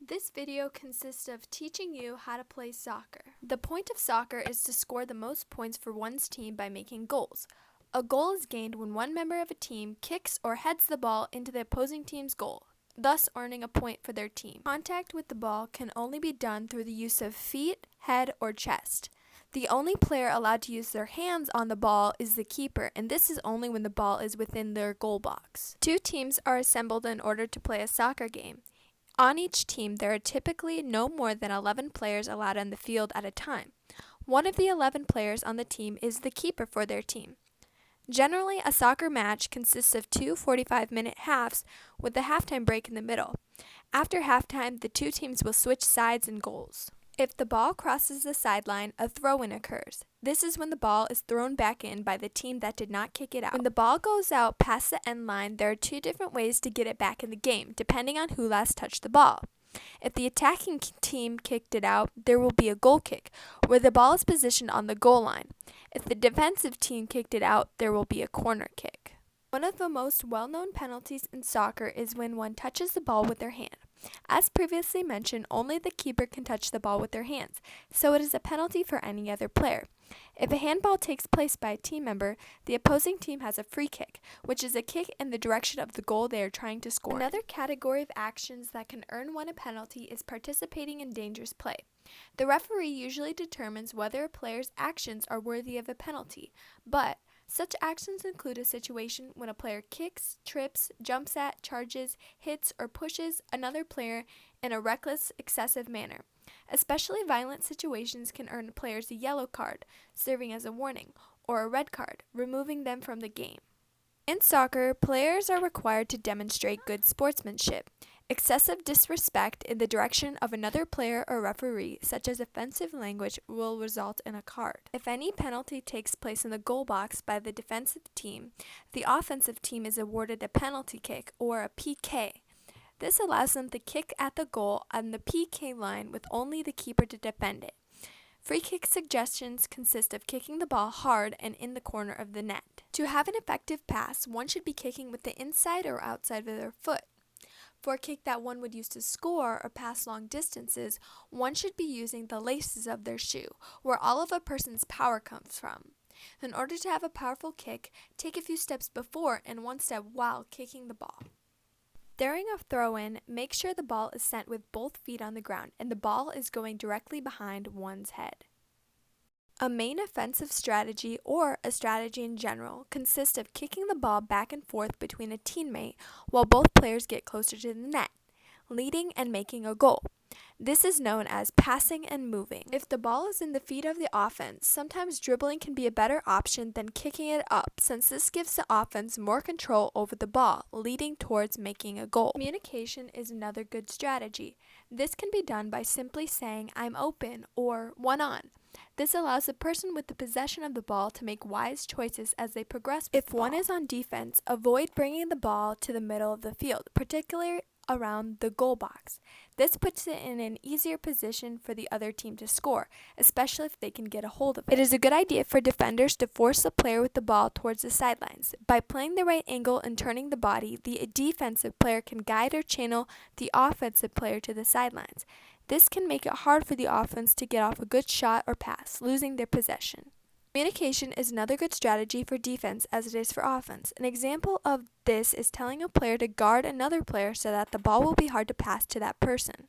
This video consists of teaching you how to play soccer. The point of soccer is to score the most points for one's team by making goals. A goal is gained when one member of a team kicks or heads the ball into the opposing team's goal, thus earning a point for their team. Contact with the ball can only be done through the use of feet, head, or chest. The only player allowed to use their hands on the ball is the keeper, and this is only when the ball is within their goal box. Two teams are assembled in order to play a soccer game. On each team, there are typically no more than 11 players allowed on the field at a time. One of the 11 players on the team is the keeper for their team. Generally, a soccer match consists of two 45-minute halves with a halftime break in the middle. After halftime, the two teams will switch sides and goals. If the ball crosses the sideline, a throw-in occurs. This is when the ball is thrown back in by the team that did not kick it out. When the ball goes out past the end line, there are two different ways to get it back in the game, depending on who last touched the ball. If the attacking team kicked it out, there will be a goal kick, where the ball is positioned on the goal line. If the defensive team kicked it out, there will be a corner kick. One of the most well-known penalties in soccer is when one touches the ball with their hand. As previously mentioned, only the keeper can touch the ball with their hands, so it is a penalty for any other player. If a handball takes place by a team member, the opposing team has a free kick, which is a kick in the direction of the goal they are trying to score. Another category of actions that can earn one a penalty is participating in dangerous play. The referee usually determines whether a player's actions are worthy of a penalty, but such actions include a situation when a player kicks, trips, jumps at, charges, hits, or pushes another player in a reckless, excessive manner. Especially violent situations can earn players a yellow card, serving as a warning, or a red card, removing them from the game. In soccer, players are required to demonstrate good sportsmanship. Excessive disrespect in the direction of another player or referee, such as offensive language, will result in a card. If any penalty takes place in the goal box by the defensive team, the offensive team is awarded a penalty kick, or a PK. This allows them to kick at the goal on the PK line with only the keeper to defend it. Free kick suggestions consist of kicking the ball hard and in the corner of the net. To have an effective pass, one should be kicking with the inside or outside of their foot. For a kick that one would use to score or pass long distances, one should be using the laces of their shoe, where all of a person's power comes from. In order to have a powerful kick, take a few steps before and one step while kicking the ball. During a throw-in, make sure the ball is sent with both feet on the ground and the ball is going directly behind one's head. A main offensive strategy, or a strategy in general, consists of kicking the ball back and forth between a teammate while both players get closer to the net, leading and making a goal. This is known as passing and moving. If the ball is in the feet of the offense, sometimes dribbling can be a better option than kicking it up, since this gives the offense more control over the ball, leading towards making a goal. Communication is another good strategy. This can be done by simply saying, "I'm open," or "one on." This allows the person with the possession of the ball to make wise choices as they progress. If one is on defense, avoid bringing the ball to the middle of the field, particularly around the goal box. This puts it in an easier position for the other team to score, especially if they can get a hold of it. It is a good idea for defenders to force the player with the ball towards the sidelines. By playing the right angle and turning the body, the defensive player can guide or channel the offensive player to the sidelines. This can make it hard for the offense to get off a good shot or pass, losing their possession. Communication is another good strategy for defense as it is for offense. An example of this is telling a player to guard another player so that the ball will be hard to pass to that person.